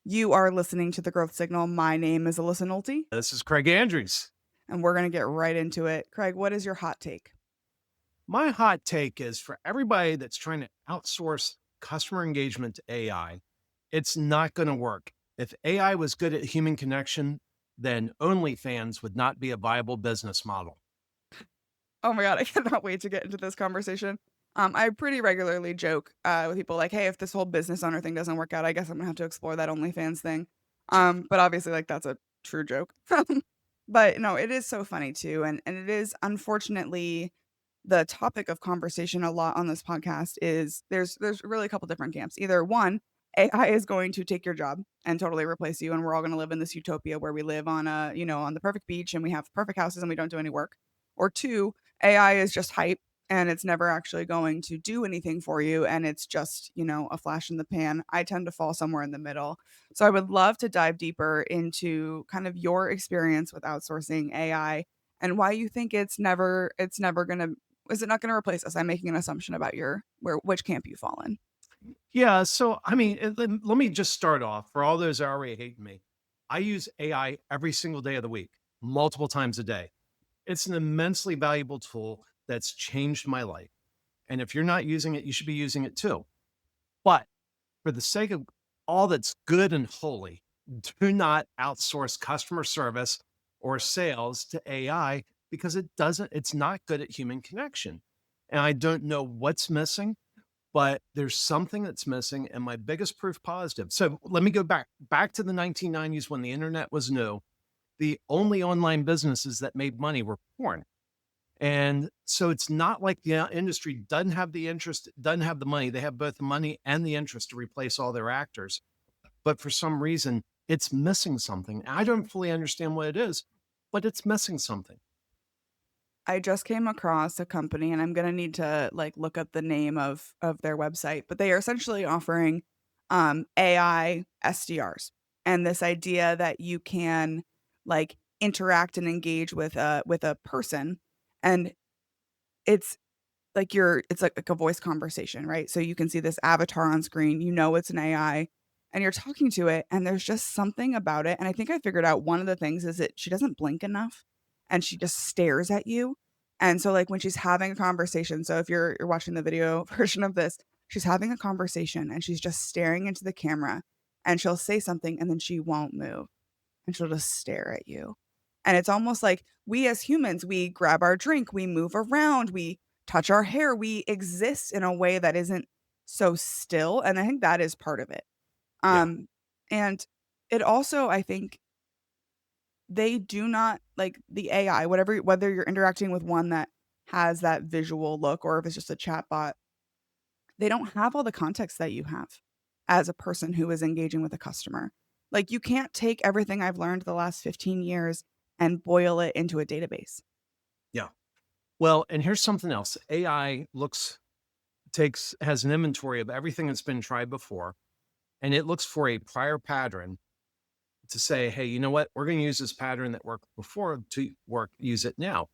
You are listening to The Growth Signal. My name is Alyssa Nolte, This is Craig Andrews. and we're going to get right into it. Craig, what is your hot take? My hot take is for everybody that's trying to outsource customer engagement to AI, it's not going to work. If AI was good at human connection, then OnlyFans would not be a viable business model. Oh my God, I cannot wait to get into this conversation. I pretty regularly joke with people like, hey, if this whole business owner thing doesn't work out, I guess I'm going to have to explore that OnlyFans thing. But obviously, like, that's a true joke. But no, it is so funny too. And it is unfortunately the topic of conversation a lot on this podcast is there's really a couple different camps. Either one, AI is going to take your job and totally replace you, and we're all going to live in this utopia where we live on on the perfect beach and we have perfect houses and we don't do any work. Or two, AI is just hype and it's never actually going to do anything for you and it's just, a flash in the pan. I tend to fall somewhere in the middle. So I would love to dive deeper into kind of your experience with outsourcing AI and why you think it's never going to is it not going to replace us? I'm making an assumption about which camp you fall in. Yeah. So, I mean, let me just start off for all those that already hate me. I use AI every single day of the week, multiple times a day. It's an immensely valuable tool that's changed my life. And if you're not using it, you should be using it too. But for the sake of all that's good and holy, do not outsource customer service or sales to AI because it's not good at human connection. And I don't know what's missing, but there's something that's missing. And my biggest proof positive. So let me go back to the 1990s when the internet was new. The only online businesses that made money were porn. And so it's not like the industry doesn't have the interest, doesn't have the money. They have both the money and the interest to replace all their actors. But for some reason, it's missing something. I don't fully understand what it is, but it's missing something. I just came across a company and I'm going to need to like look up the name of their website, but they are essentially offering AI SDRs and this idea that you can like interact and engage with a person and it's it's like a voice conversation, right? So you can see this avatar on screen, it's an AI and you're talking to it and there's just something about it. And I think I figured out one of the things is that she doesn't blink enough and she just stares at you. And so like when she's having a conversation, so if you're watching the video version of this, she's having a conversation and she's just staring into the camera and she'll say something and then she won't move and she'll just stare at you. And it's almost like we as humans, we grab our drink, we move around, we touch our hair, we exist in a way that isn't so still. And I think that is part of it. Yeah. Um, and it also, I think they do not like the AI, whether you're interacting with one that has that visual look or if it's just a chat bot, they don't have all the context that you have as a person who is engaging with a customer. Like you can't take everything I've learned the last 15 years and boil it into a database. Yeah. Well, and here's something else. AI has an inventory of everything that's been tried before, and it looks for a prior pattern to say, hey, you know what? We're going to use this pattern that worked before use it now.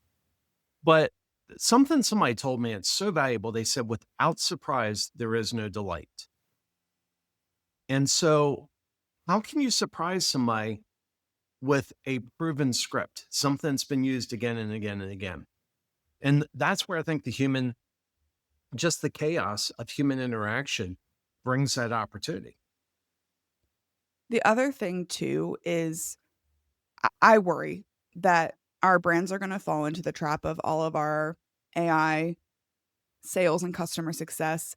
But something somebody told me, it's so valuable. They said, without surprise, there is no delight. And so, how can you surprise somebody with a proven script, something that's been used again and again and again? And that's where I think just the chaos of human interaction brings that opportunity. The other thing too is I worry that our brands are going to fall into the trap of all of our AI sales and customer success,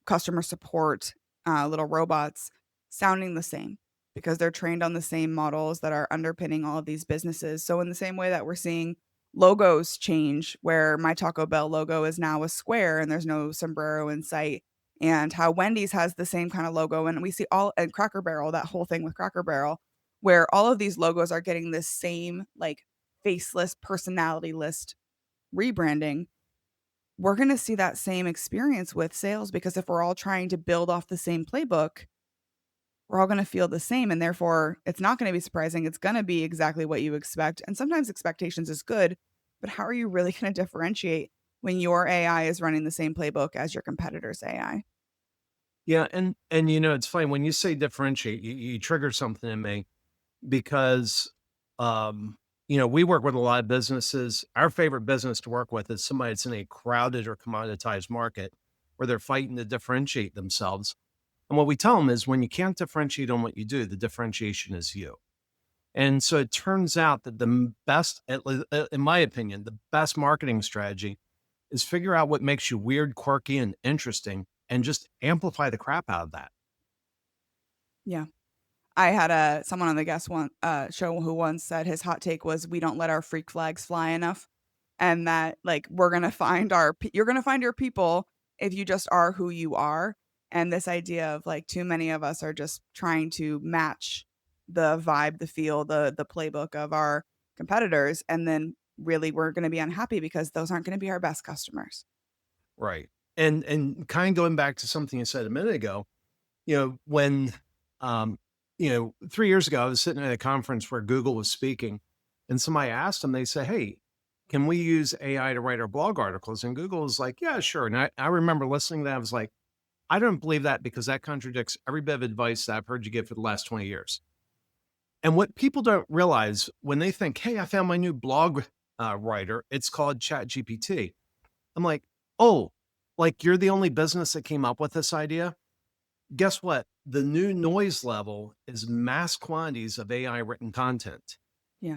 customer support, little robots sounding the same because they're trained on the same models that are underpinning all of these businesses. So, in the same way that we're seeing logos change, where my Taco Bell logo is now a square and there's no sombrero in sight, and how Wendy's has the same kind of logo, and we see all and Cracker Barrel, that whole thing with Cracker Barrel, where all of these logos are getting this same like faceless, personality list rebranding. We're going to see that same experience with sales because if we're all trying to build off the same playbook, we're all going to feel the same. And therefore, it's not going to be surprising. It's going to be exactly what you expect. And sometimes expectations is good, but how are you really going to differentiate when your AI is running the same playbook as your competitor's AI? Yeah, and it's funny when you say differentiate, you trigger something in me because, um, we work with a lot of businesses. Our favorite business to work with is somebody that's in a crowded or commoditized market where they're fighting to differentiate themselves. And what we tell them is when you can't differentiate on what you do, the differentiation is you. And so it turns out that best, in my opinion, the best marketing strategy is figure out what makes you weird, quirky, and interesting and just amplify the crap out of that. Yeah. I had a someone on the guest one show who once said his hot take was we don't let our freak flags fly enough, and that like you're gonna find your people if you just are who you are. And this idea of like too many of us are just trying to match the vibe, the feel, the playbook of our competitors, and then really we're gonna be unhappy because those aren't gonna be our best customers. Right. And kind of going back to something you said a minute ago, when, 3 years ago, I was sitting at a conference where Google was speaking, and somebody asked them, they said, "Hey, can we use AI to write our blog articles?" And Google was like, "Yeah, sure." And I remember listening to that. I was like, I don't believe that because that contradicts every bit of advice that I've heard you give for the last 20 years. And what people don't realize when they think, "Hey, I found my new blog writer, it's called ChatGPT." I'm like, "Oh, like you're the only business that came up with this idea?" Guess what? The new noise level is mass quantities of AI written content. Yeah.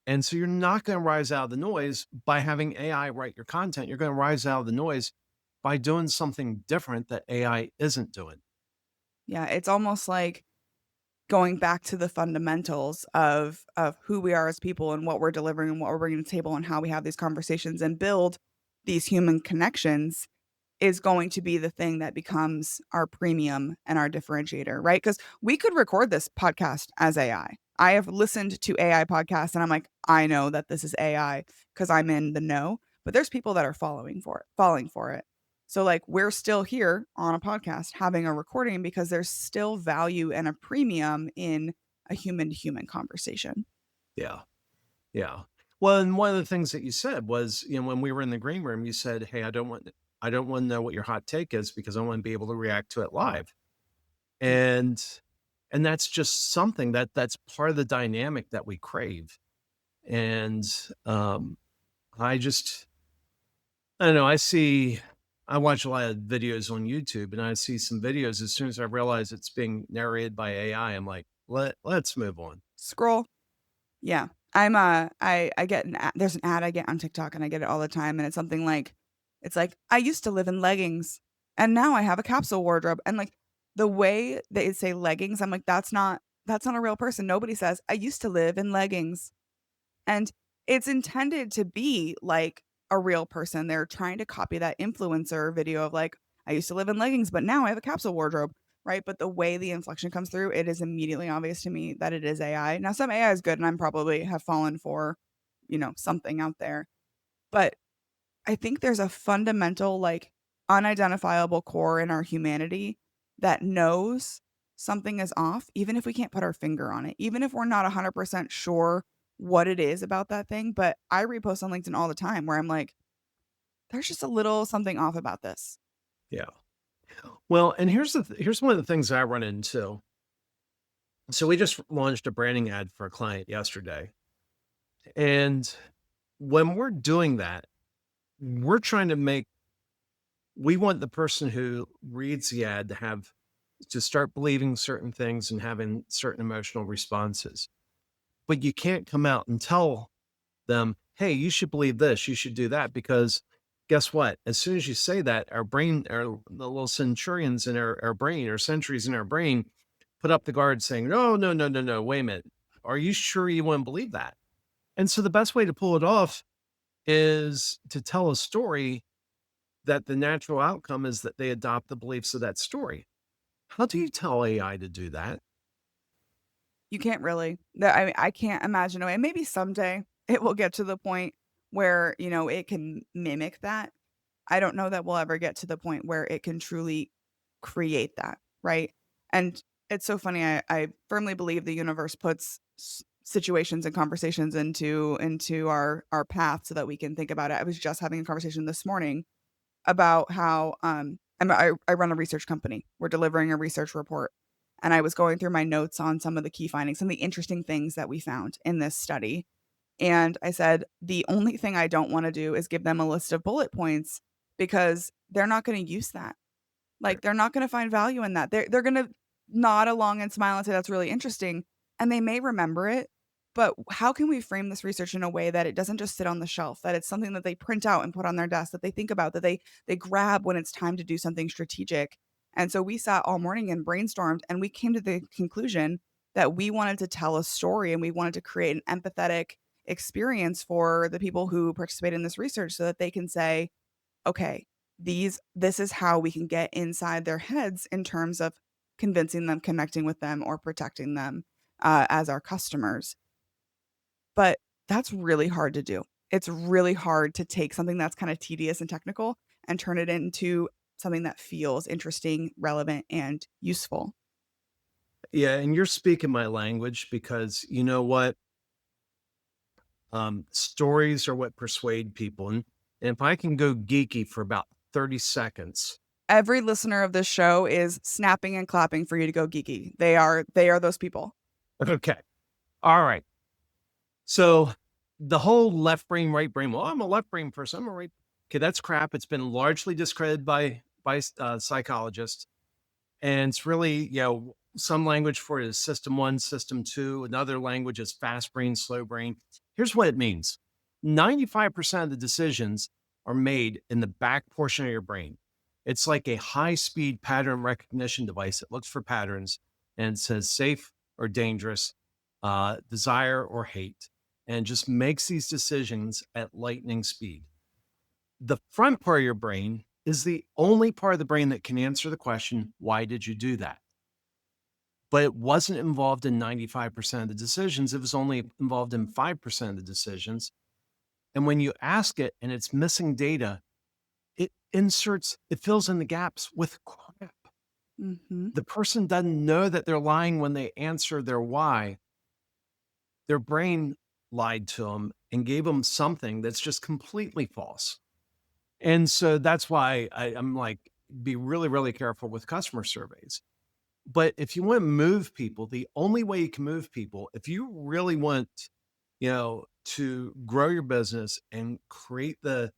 And so you're not going to rise out of the noise by having AI write your content. You're going to rise out of the noise by doing something different that AI isn't doing. Yeah, it's almost like going back to the fundamentals of who we are as people and what we're delivering and what we're bringing to the table and how we have these conversations and build these human connections is going to be the thing that becomes our premium and our differentiator, right? Because we could record this podcast as AI. I have listened to AI podcasts and I'm like, I know that this is AI because I'm in the know, but there's people that are falling for it. So like we're still here on a podcast having a recording because there's still value and a premium in a human to human conversation. Yeah. Yeah. Well, and one of the things that you said was, when we were in the green room, you said, "Hey, I don't want to know what your hot take is because I want to be able to react to it live." Yeah. And and that's just something that's part of the dynamic that we crave. And I just I don't know, I watch a lot of videos on YouTube and I see some videos as soon as I realize it's being narrated by AI, I'm like, let's move on. Scroll. Yeah. I get an ad there's an ad I get on TikTok, and I get it all the time, and it's something like it's like, "I used to live in leggings, and now I have a capsule wardrobe." And, like, the way they say leggings, I'm like, that's not a real person. Nobody says, "I used to live in leggings." And it's intended to be like a real person. They're trying to copy that influencer video of like, I used to live in leggings, but now I have a capsule wardrobe, right? But the way the inflection comes through, it is immediately obvious to me that it is AI. Now, some AI is good, and I'm probably have fallen for, something out there. But I think there's a fundamental, like, unidentifiable core in our humanity that knows something is off, even if we can't put our finger on it, even if we're not 100% sure what it is about that thing. But I repost on LinkedIn all the time where I'm like, there's just a little something off about this. Yeah. Well, and here's one of the things I run into. So we just launched a branding ad for a client yesterday. And when we're doing that, we're trying to make we want the person who reads the ad to start believing certain things and having certain emotional responses. But you can't come out and tell them, "Hey, you should believe this, you should do that," because guess what? As soon as you say that, the little centurions in our brain or sentries in our brain put up the guard saying, "No, no, no, no, no, wait a minute. Are you sure you want to believe that?" And so the best way to pull it off is to tell a story that the natural outcome is that they adopt the beliefs of that story. How do you tell AI to do that? You can't really. I mean, I can't imagine a way. Maybe someday it will get to the point where, it can mimic that. I don't know that we'll ever get to the point where it can truly create that, right? And it's so funny. I firmly believe the universe puts situations and conversations into our path so that we can think about it. I was just having a conversation this morning about how I run a research company. We're delivering a research report. And I was going through my notes on some of the key findings, some of the interesting things that we found in this study. And I said, the only thing I don't want to do is give them a list of bullet points because they're not going to use that. Like, they're not gonna find value in that. They're gonna nod along and smile and say, "That's really interesting," and they may remember it, but how can we frame this research in a way that it doesn't just sit on the shelf, that it's something that they print out and put on their desk, that they think about, that they grab when it's time to do something strategic? And so we sat all morning and brainstormed, and we came to the conclusion that we wanted to tell a story, and we wanted to create an empathetic experience for the people who participate in this research so that they can say, okay, this is how we can get inside their heads in terms of convincing them, connecting with them, or protecting them as our customers. But that's really hard to do. It's really hard to take something that's kind of tedious and technical and turn it into something that feels interesting, relevant, and useful. Yeah, and you're speaking my language because you know what? Stories are what persuade people. And if I can go geeky for about 30 seconds, Every listener of this show is snapping and clapping for you to go geeky. They are those people. okay. All right. So the whole left brain, right brain. Well, I'm a left brain person. I'm a right. Okay, that's crap. It's been largely discredited by psychologists, and it's really some language for it is system one, system two. Another language is fast brain, slow brain. Here's what it means: 95% of the decisions are made in the back portion of your brain. It's like a high speed pattern recognition device that looks for patterns and says safe or dangerous, desire or hate, and just makes these decisions at lightning speed. The front part of your brain is the only part of the brain that can answer the question, why did you do that? But it wasn't involved in 95% of the decisions. It was only involved in 5% of the decisions. And when you ask it and it's missing data, it fills in the gaps with crap. Mhm. The person doesn't know that they're lying when they answer their why. Their brain lied to them and gave them something that's just completely false. And so that's why I'm like, be really, really careful with customer surveys. But if you want to move people, the only way you can move people, if you really want, to grow your business and create the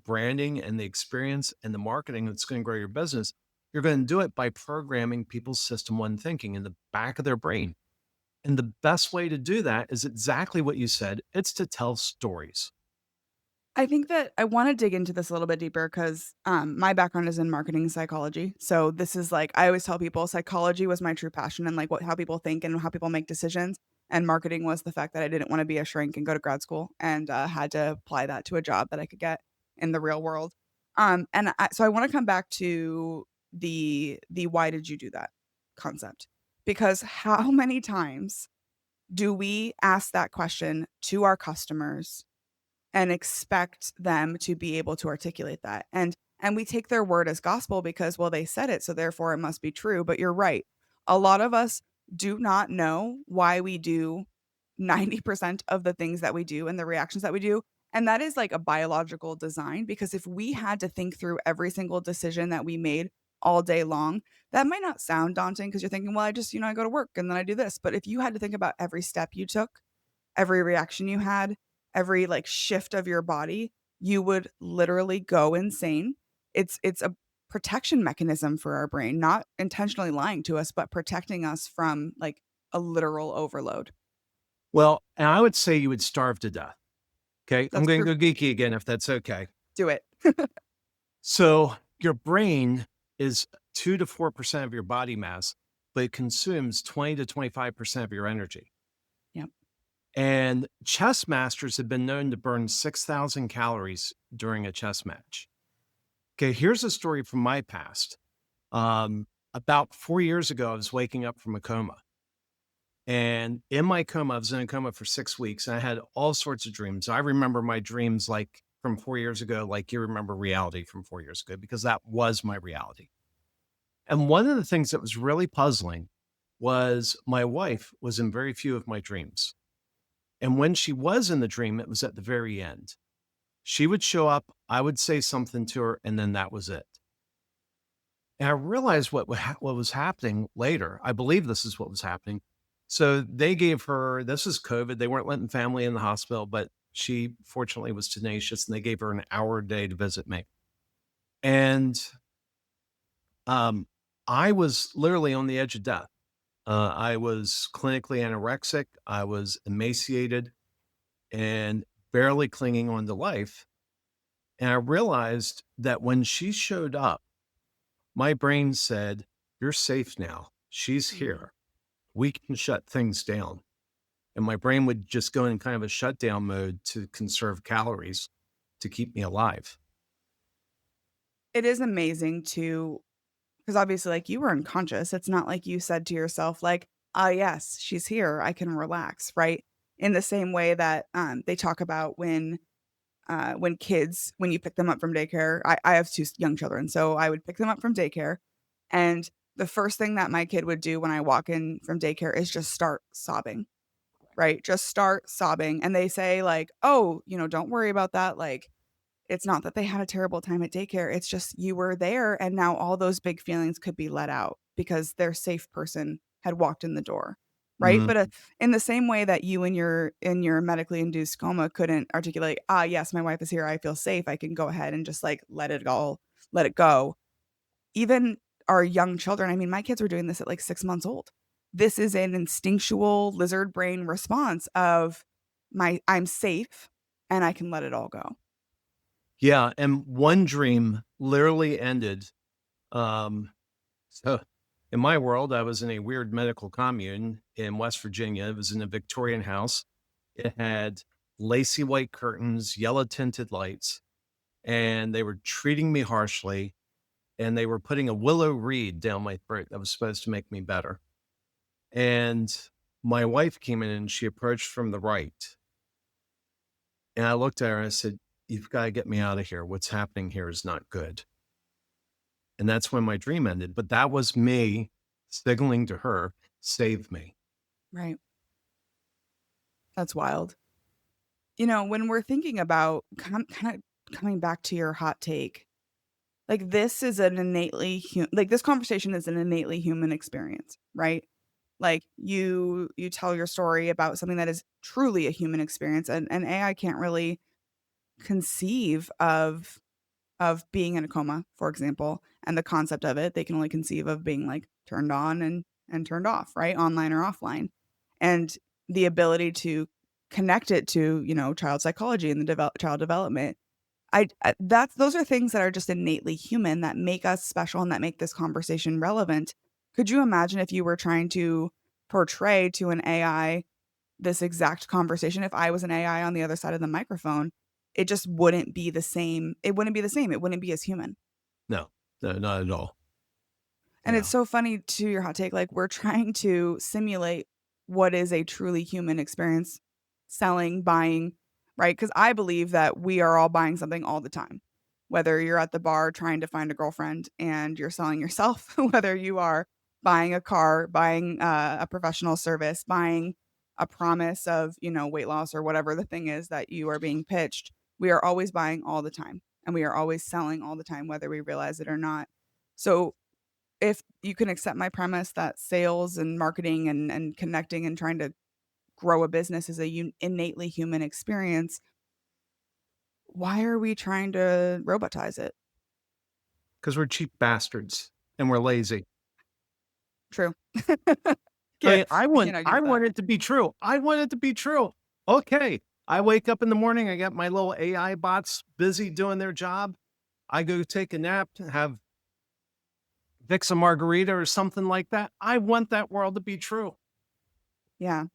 branding and the experience and the marketing that's going to grow your business, you're going to do it by programming people's system one thinking in the back of their brain. And the best way to do that is exactly what you said. It's to tell stories. I think that I wanna dig into this a little bit deeper 'cause, my background is in marketing psychology. So this is like I always tell people psychology was my true passion and, like, how people think and how people make decisions, and marketing was the fact that I didn't wanna be a shrink and go to grad school and, had to apply that to a job that I could get in the real world. So I wanna come back to the "why did you do that?" concept, because how many times do we ask that question to our customers and expect them to be able to articulate that. And we take their word as gospel because, well, they said it, so therefore it must be true. But you're right. A lot of us do not know why we do 90% of the things that we do and the reactions that we do. And that is like a biological design because if we had to think through every single decision that we made all day long, that might not sound daunting because you're thinking, well, I just, I go to work and then I do this. But if you had to think about every step you took, every reaction you had, every, like, shift of your body, you would literally go insane. It's a protection mechanism for our brain, not intentionally lying to us, but protecting us from, like, a literal overload. Well, and I would say you would starve to death. Okay. I'm That's going true. to go geeky again, if that's okay. Do it. So your brain is 2 to 4% of your body mass, but it consumes 20 to 25% of your energy. Yep. And chess masters have been known to burn 6,000 calories during a chess match. Okay, here's a story from my past. About 4 years ago, I was waking up from a coma. And in my coma, I was in a coma for 6 weeks. And I had all sorts of dreams. I remember my dreams like from 4 years ago, like you remember reality from 4 years ago, because that was my reality. And one of the things that was really puzzling was my wife was in very few of my dreams. And when she was in the dream, it was at the very end. She would show up, I would say something to her, and then that was it. And I realized what was happening later. I believe this is what was happening. So they gave her, this is COVID. They weren't letting family in the hospital, but she fortunately was tenacious and they gave her an hour a day to visit me. And um, I was literally on the edge of death. I was clinically anorexic. I was emaciated and barely clinging on to life. And I realized that when she showed up, my brain said, "You're safe now. She's Mm. here. We can shut things down." And my brain would just go in kind of a shutdown mode to conserve calories to keep me alive. It is amazing to, because obviously, like, you were unconscious. It's not like you said to yourself, like, "Ah, yes, she's here. I can relax," right? In the same way that, they talk about when kids when you pick them up from daycare. I have 2 young children, so I would pick them up from daycare, and the first thing that my kid would do when I walk in from daycare is just start sobbing, right? Just start sobbing, and they say, like, "Oh, don't worry about that," like, it's not that they had a terrible time at daycare, it's just you were there, and now all those big feelings could be let out because their safe person had walked in the door, right? Mm, But, in the same way that you in your medically induced coma couldn't articulate, "Ah, yes, my wife is here, I feel safe, I can go ahead and just, like, let it go." Even our young children, I mean, my kids were doing this at, like, 6 months old. This is an instinctual lizard brain response of, "I'm safe, and I can let it all go." yeah, and one dream literally ended, um, so in my world, I was in a weird medical commune in West Virginia. It was in a Victorian house. It had lacy white curtains, yellow tinted lights, and they were treating me harshly, and they were putting a willow reed down my throat that was supposed to make me better. And my wife came in and she approached from the right. And I looked at her and I said, "You've got to get me out of here. What's happening here is not good." And that's when my dream ended. But that was me signaling to her, "Save me." Right. That's wild. When we're thinking about kinda coming back to your hot take, like, this is an like, this conversation is an innately human experience, right? Like, you tell your story about something that is truly a human experience, and AI can't really conceive of being in a coma, for example, and the concept of it. They can only conceive of being, like, turned on and turned off, right? Online or offline. And the ability to connect it to, child psychology and the child development. That's those are things that are just innately human that make us special and that make this conversation relevant. Could you imagine if you were trying to portray to an AI this exact conversation? If I was an AI on the other side of the microphone, it just wouldn't be the same. It wouldn't be the same. It wouldn't be as human. No, no, not at all. And it's Yeah. so funny to your hot take, like, we're trying to simulate what is a truly human experience, selling, buying, right? Because I believe that we are all buying something all the time. Whether you're at the bar trying to find a girlfriend and you're selling yourself, whether you are buying a car, buying a professional service, buying a promise of, weight loss or whatever the thing is that you are being pitched, we are always buying all the time and we are always selling all the time, whether we realize it or not. So if you can accept my premise that sales and marketing and connecting and trying to grow a business is a innately human experience, why are we trying to robotize it? Because we're cheap bastards and we're lazy. True. I Yeah, mean, I I want can't argue I with that. want it to be true. I want it to be true. Okay. I wake up in the morning, I got my little AI bots busy doing their job. I go take a nap, have fix a margarita or something like that. I want that world to be true. Yeah.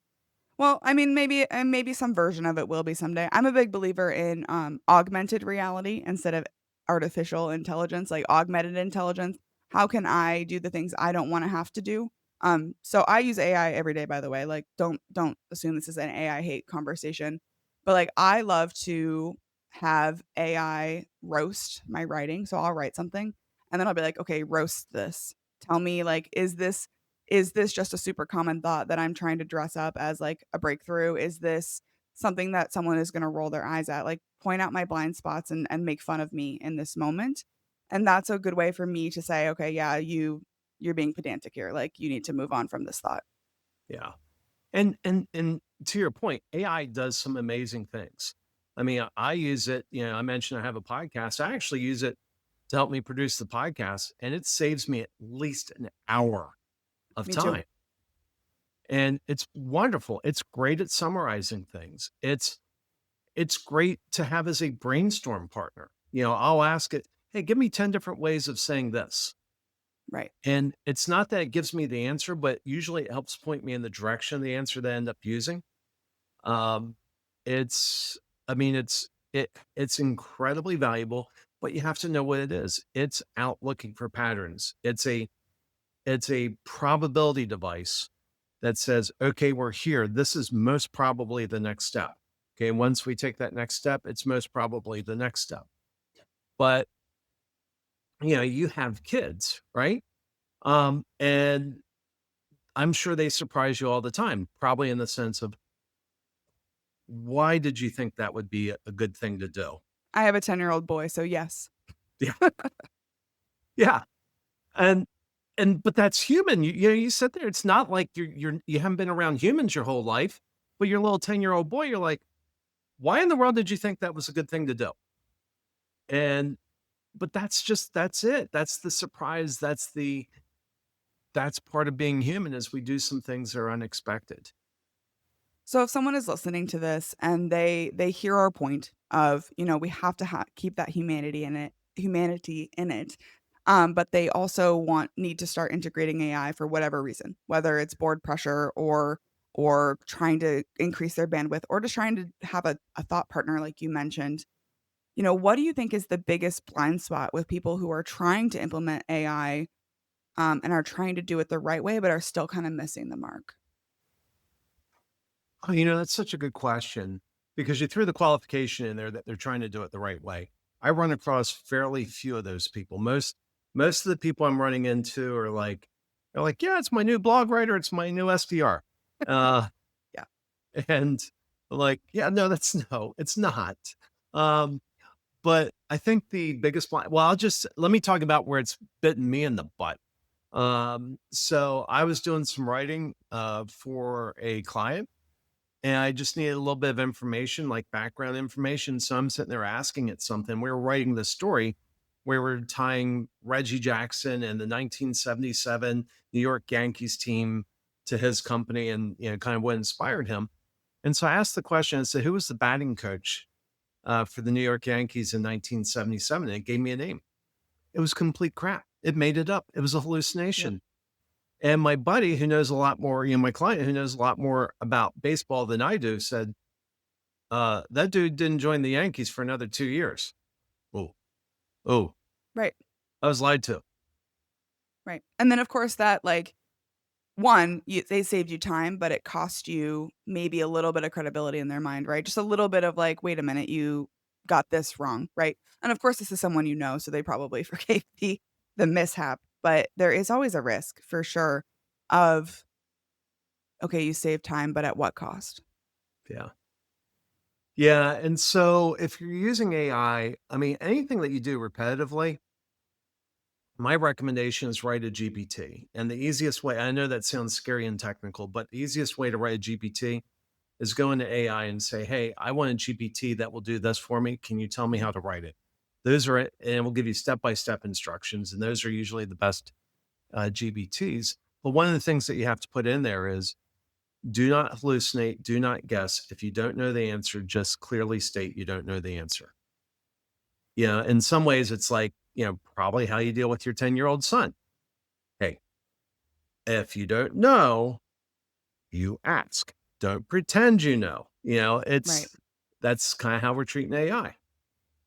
Well, I mean, maybe some version of it will be someday. I'm a big believer in, augmented reality instead of artificial intelligence, like augmented intelligence. How can I do the things I don't wanna have to do? So I use AI every day, by the way, like, don't assume this is an AI hate conversation, but, like, I love to have AI roast my writing, so I'll write something, and then I'll be like, "Okay, roast this. Tell me, like, is this just a super common thought that I'm trying to dress up as, like, a breakthrough? Is this something that someone is gonna roll their eyes at? Like, point out my blind spots and make fun of me in this moment, And that's a good way for me to say, "Okay, yeah, you're being pedantic here, like, you need to move on from this thought." Yeah. And to your point, AI does some amazing things. I mean, I use it, I mentioned I have a podcast. I actually use it to help me produce the podcast, and it saves me at least an hour of Me too. time. And it's wonderful. It's great at summarizing things. It's great to have as a brainstorm partner. I'll ask it, "Hey, give me 10 different ways of saying this." Right. And it's not that it gives me the answer, but usually it helps point me in the direction of the answer that I end up using. Um, it's I mean, it's incredibly valuable, but you have to know what it is. It's out looking for patterns. It's a probability device that says, "Okay, we're here. This is most probably the next step." Okay, once we take that next step, it's most probably the next step. But, you have kids, right? And I'm sure they surprise you all the time, probably in the sense of, "Why did you think that would be a good thing to do?" I have a 10-year-old boy, so yes. Yeah, yeah, and but that's human. You sit there, it's not like you haven't been around humans your whole life, but your little 10-year-old boy, you're like, "Why in the world did you think that was a good thing to do?" And but that's it. That's the surprise. That's part of being human is we do some things that are unexpected. So if someone is listening to this and they hear our point of, we have to keep that humanity in it, but they also need to start integrating AI for whatever reason, whether it's board pressure or trying to increase their bandwidth or just trying to have a thought partner like you mentioned. What do you think is the biggest blind spot with people who are trying to implement AI, and are trying to do it the right way, but are still kind of missing the mark? Oh, that's such a good question because you threw the qualification in there that they're trying to do it the right way. I run across fairly few of those people. Most of the people I'm running into they're like, "Yeah, it's my new blog writer, it's my new SDR." Uh, Yeah. and like, "Yeah, no, no, it's not." Um, but I think the biggest well, let me talk about where it's bitten me in the butt. So I was doing some writing for a client and I just needed a little bit of information, like background information. So I'm sitting there asking it something. We were writing the story where we're tying Reggie Jackson and the 1977 New York Yankees team to his company and kind of what inspired him. And so I asked the question, I said, "Who was the batting coach for the New York Yankees in 1977?" And it gave me a name. It was complete crap. It made it up. It was a Yep. hallucination. And my buddy who knows a lot more, my client who knows a lot more about baseball than I do said, that dude didn't join the Yankees for another 2 years." Oh, oh, Right. I was lied to. Right. And then, of course, that, like, 1, they saved you time, but it cost you maybe a little bit of credibility in their mind, right? Just a little bit of like, "Wait a minute, you got this wrong," right? And, of course, this is someone so they probably forgave the mishap, but there is always a risk for sure of, okay, you saved time, but at what cost? Yeah. Yeah, and so if you're using I mean, anything that you do repetitively, my recommendation is write a GPT. And the easiest way, I know that sounds scary and technical, but the easiest way to write a GPT is go into AI and say, "Hey, I want a GPT that will do this for me. Can you tell me how to write it?" Those are it, and it will give you step-by-step instructions, and those are usually the best GBTs. But one of the things that you have to put in there is do not hallucinate, do not guess. If you don't know the answer, just clearly state you don't know the answer. In some ways, it's like, probably how you deal with your 10-year-old son. Hey, if you don't know, you ask. Don't pretend you know. Right. That's kind of how we're treating AI.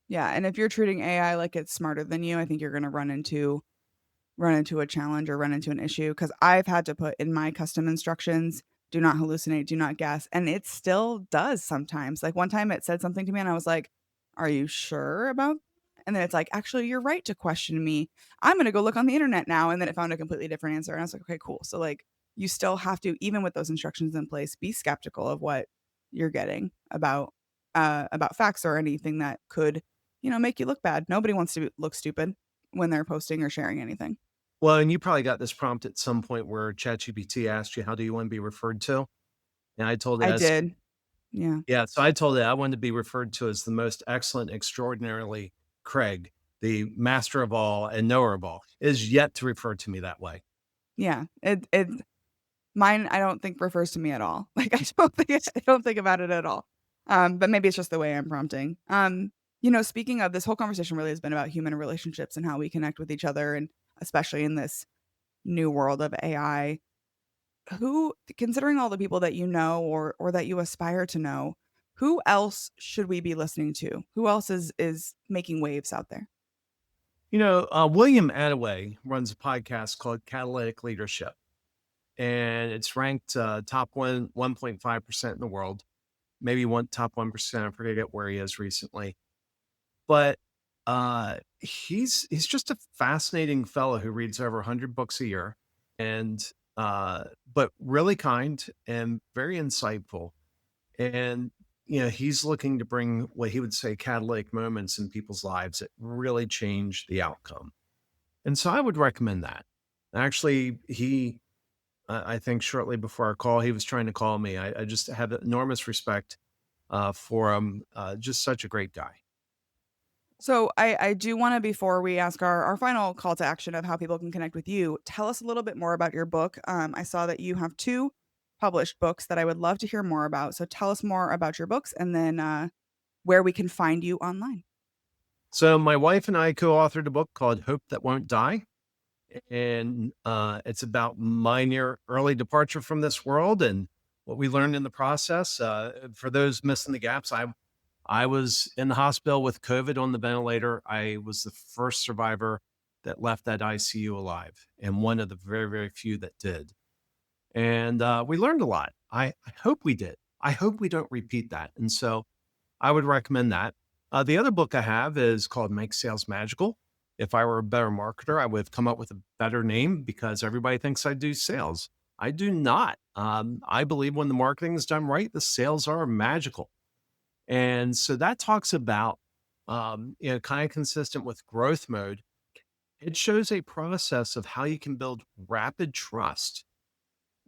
Yeah, and if you're treating AI like it's smarter than you, I think you're gonna run into a challenge or run into an issue because I've had to put in my custom instructions, do not hallucinate, do not guess, and it still does sometimes. Like one time it said something to me and I was like, "Are you sure about?" And then it's like, "Actually, you're right to question me. I'm gonna go look on the internet now." And then it found a completely different answer. And I was like, "Okay, cool." So like you still have to, even with those instructions in place, be skeptical of what you're getting about facts or anything that could, make you look bad. Nobody wants to look stupid when they're posting or sharing anything. Well, and you probably got this prompt at some point where ChatGPT asked you, "How do you want to be referred to?" And I told it I as did. Yeah. yeah, so I told it I wanted to be referred to as the most excellent, extraordinarily Craig, the master of all and knower of all, is yet to refer to me that way. Yeah. It mine I don't think refers to me at all. Like I don't think about it at all. But maybe it's just the way I'm prompting. Speaking of, this whole conversation really has been about human relationships and how we connect with each other, and especially in this new world of AI. Who, considering all the people that you know or that you aspire to know, who else should we be listening to? Who else is making waves out there? William Attaway runs a podcast called Catalytic Leadership, and it's ranked top 1.5% in the world, maybe one top 1%. I forget where he is recently, but he's just a fascinating fellow who reads over 100 books a year, and but really kind and very insightful. And he's looking to bring what he would say catalytic moments in people's lives that really change the outcome. And so I would recommend that. Actually, I think shortly before our call, he was trying to call me. I just have enormous respect for him. Just such a great guy. So I do want to, before we ask our final call to action of how people can connect with you, tell us a little bit more about your book. I saw that you have two published books that I would love to hear more about. So tell us more about your books, and then where we can find you online. So my wife and I co-authored a book called Hope That Won't Die. And it's about my near early departure from this world and what we learned in the process. For those missing the gaps, I was in the hospital with COVID on the ventilator. I was the first survivor that left that ICU alive, and one of the very, very few that did. And we learned a lot. I hope we did. I hope we don't repeat that. And so I would recommend that. The other book I have is called Make Sales Magical. If I were a better marketer, I would have come up with a better name because everybody thinks I do sales. I do not. I believe when the marketing is done right, the sales are magical. And so that talks about, kind of consistent with growth mode. It shows a process of how you can build rapid trust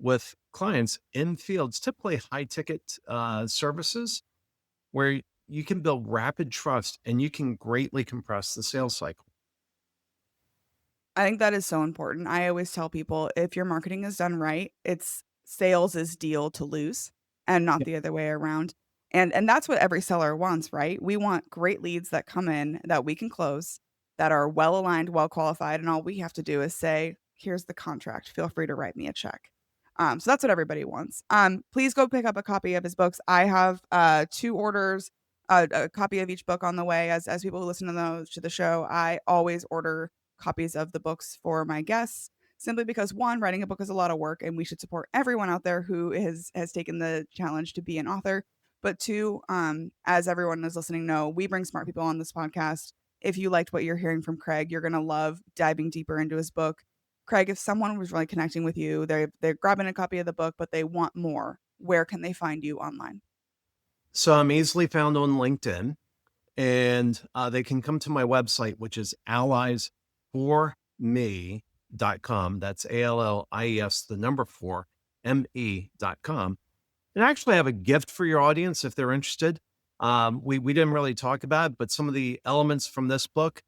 with clients in fields, typically high ticket services, where you can build rapid trust and you can greatly compress the sales cycle. I think that is so important. I always tell people, if your marketing is done right, it's sales is deal to lose and not Yeah. the other way around. And that's what every seller wants, right? We want great leads that come in that we can close, that are well aligned, well qualified, and all we have to do is say, "Here's the contract. Feel free to write me a check." So that's what everybody wants. Please go pick up a copy of his books. I have two orders, a copy of each book on the way. As people who listen to the show, I always order copies of the books for my guests, simply because, one, writing a book is a lot of work and we should support everyone out there who has taken the challenge to be an author. But two, as everyone is listening know, we bring smart people on this podcast. If you liked what you're hearing from Craig, you're going to love diving deeper into his book. Craig, if someone was really connecting with you, they're grabbing a copy of the book, but they want more, where can they find you online? So I'm easily found on LinkedIn, and they can come to my website, which is alliesforme.com. That's ALLIES, the number four, ME.com. And I actually have a gift for your audience if they're interested. We didn't really talk about it, but some of the elements from this book,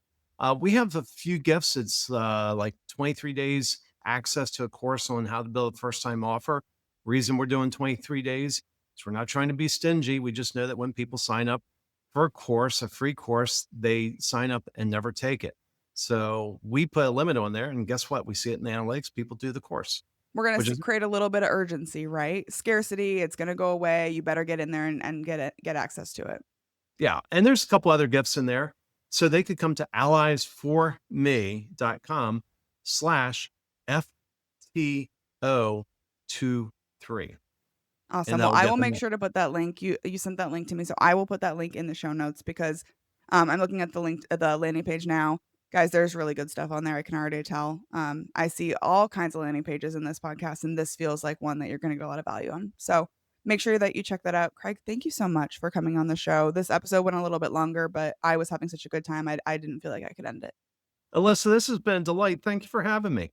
we have a few gifts. It's like 23 days access to a course on how to build a first time offer. Reason we're doing 23 days is we're not trying to be stingy. We just know that when people sign up for a course, a free course, they sign up and never take it. So we put a limit on there, and guess what? We see it in the analytics. People do the course, We're going which to is create a little bit of urgency, right? Scarcity, it's going to go away. You better get in there and get access to it. yeah. And there's a couple other gifts in there. So they could come to alliesforme.com slash FTO23. And Awesome. Well, that'll I get will make them. sure to put that link. You sent that link to me, so I will put that link in the show notes, because I'm looking at the landing page now. Guys, there's really good stuff on there. I can already tell. I see all kinds of landing pages in this podcast, and this feels like one that you're going to get a lot of value on. So make sure that you check that out. Craig, thank you so much for coming on the show. This episode went a little bit longer, but I was having such a good time. I didn't feel like I could end it. Alyssa, this has been a delight. Thank you for having me.